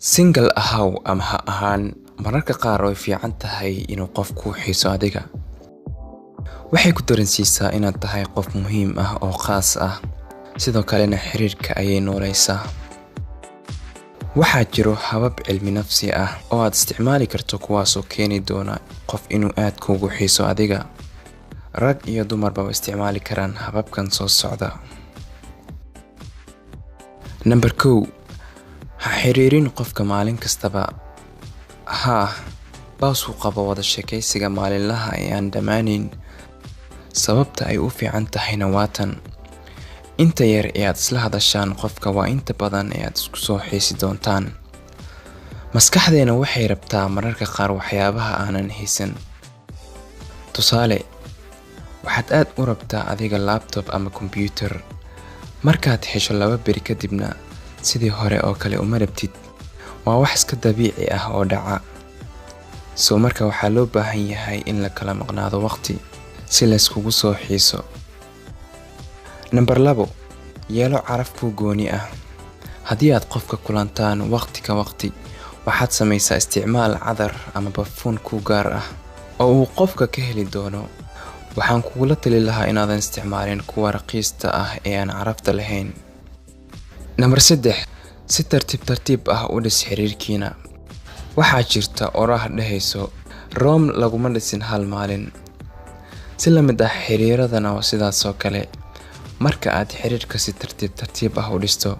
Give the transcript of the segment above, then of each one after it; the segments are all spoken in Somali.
Single ahaw ama ha ahaan mararka qaar way fiican tahay inuu qofku xiiso adiga. Waxay ku dareensiisaa inaad tahay qof muhiim ah oo khaas ah, sidoo kalena xiriirka ayay nooleysaa. Waxaa jiro habab cilmi nafsi ah oo aad isticmaali karto kuwaasoo keeni doona qof inuu aad kuugu xiiso adiga. Rag iyo dumarba way isticmaali karaan hababkan soo socda. Number 2. Ha xiriirin qofka maalin kastaba. Baasku qabo wada sheekaysiga maalinlaha ee aan dhamaanin. Sababta ay u fiican tahayna waa tan. Inta yar ee aad isla hadashaan qofka waa inta badan ee aad isku soo xiisi doontaan. Maskaxdeena waxay rabtaa mararka qaar waxyaabaha aanan haysan. Tusaale, waxaad aad u rabtaa adiga laptop ama computer. Markaad hesho 2 beri kadibna sidii hore oo kale uma rabtid. Waa wax iska dabiici ah oo dhaca. Marka waxaa loo baahan yahay in la kala maqnaado waqti si la iskugu soo xiiso. Number 2. Yeelo caraf ku gooni ah. Haddii aad qofka kulantaan waqti ka waqti, waxaad samaysaa isticmaal cadar ama barfuun ku gaar ah oo uu qofka ka heli doono. Waxaan kugula tali lahaa inaadan isticmaalin kuwa raqiista ah ee aan carafta lahayn. Number 3. Si tartiib ah u dhis xiriirkiina. Waxaa jirta oraah dhahayso Rome laguma dhisin hal maalin. Si la mid ah xiriiradana waa sidaas oo kale. Marka aad xiriirka si tartiib ah u dhisto,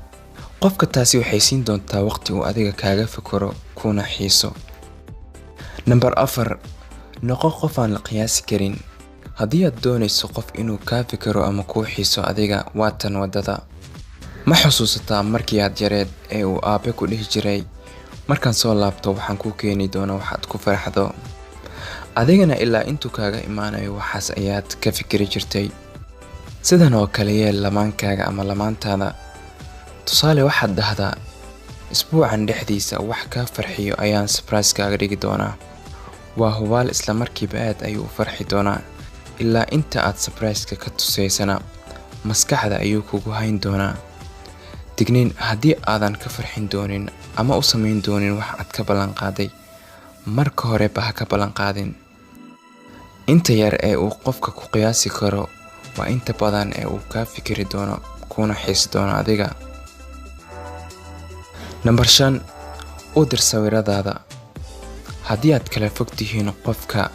qofka taasi waxay siin doontaa waqti uu adiga kaaga fikiro kuna xiiso. Number 4. Noqo qof aan la qiyaasi karin. Haddii aad doonayso qof inuu kaa fikiro ama kuu xiiso adiga, waa tan wadada. Ma xusuusataa markii aad yareed ee uu aabe ku dhihi jiray, markaan soo laabto waxaan kuu keeni doonaa waxaad ku farxdo. Adigana ilaa intuu kaaga imaanayo waxaas ayaad ka fikiri jirtay. Sidan oo kale yeel lamaankaaga ama lamaantaada. Tusaale, waxaad dhahdaa isbuucan dhexdiisa wax kaa farxiyo ayaan surprise kaaga dhigi doonaa. Waa hubaal isla markiiba aad ayuu u farxi doonaa. Ilaa inta aad surprise ka tusaysana maskaxda ayuu kugu hayn doonaa. Digniin, haddii aadan ka farxin doonin ama u samayn doonin wax aad ka ballan qaaday, marka hore ha ka ballan qaadin. Inta yar ee uu qofka ku qiyaasi karo waa inta badan ee uu kaa fikiri doono kuna xiisi doono adiga. Number 5. U dir sawiradaada. Haddii aad kala fog tihiin qofka,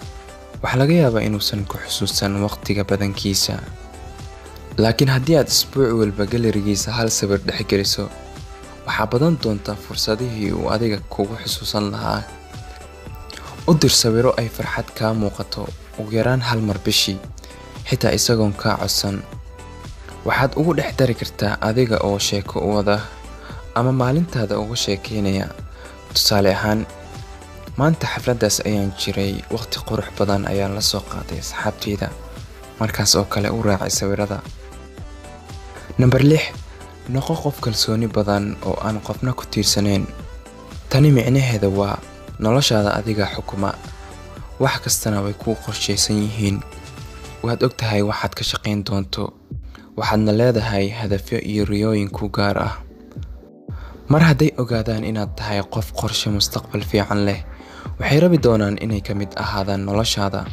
waxa laga yaabaa inuusan ku xusuusan waqtiga badankiisa. Laakiin haddii aad isbuuc walba galerigiisa hal sawir dhex geliso, waxaa badan doontaa fursadihii uu adiga kugu xusuusan lahaa. U dir sawiro ay farxad kaa muuqato ugu yaraan 1 mar bishii, xitaa isagoon kaa codsan. Waxaad ugu dhex dari kartaa adiga oo sheeko u wada ama maalintaada uga sheekeynaya. Tusaale ahaan, maanta xafladaas ayaan jiray, waqti qurux badan ayaan la soo qaaday asxaabteyda. Markaas oo kale u raacay sawirada. Number 6. Noqo qof kalsooni badan oo aan qofna ku tiirsanayn. Tani micnaheedu waa noloshaada adiga xukuma. Wax kastana way kuu qorsheysan yihiin. Waad ogtahay waxaad ka shaqayn doonto. Waxaadna leedahay hadafyo iyo riyooyin ku gaar ah. Mar hadday ogaadaan inaad tahay qof qorshe mustaqbal fiican leh, waxay rabi doonaan inay ka mid ahaadaan noloshaada.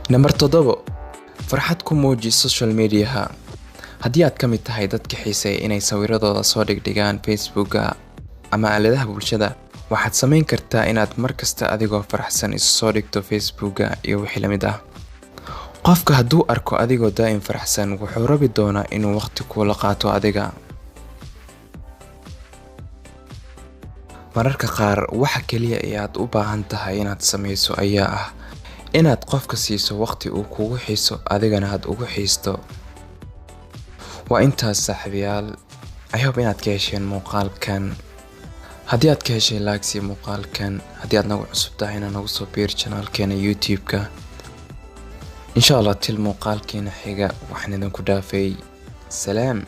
Number 7. Farxad ku muuji social media. Haddii aad ka mid tahay dadka xiiseeya inay sawiradooda soo dhigdhigaan Facebook ama aaladaha bulshada, waxaad samayn kartaa inaad markasta adigoo faraxsan isu soo dhigto Facebook iyo wixii la mid ah. Qofka hadduu arko adigoo daa'im faraxsan, wuxuu rabi doonaa inuu waqti kula qaato adiga. Mararka qaar waxa kaliya ee aad u baahan tahay inaad samayso ayaa ah inaad qofka siiso waqti uu kugu xiiso adigana aad ugu xiisto. Waa intaas saaxiibayaal. I hope inaad ka hesheen muuqaalkan. Haddii aad ka heshay like muuqaalkan, haddii aad nagu cusub tahay nagu soo biir channelkeena YouTube-ka. Insha Allah til muuqaalkeena xiga waxaan idinku dhaafay. Salaam.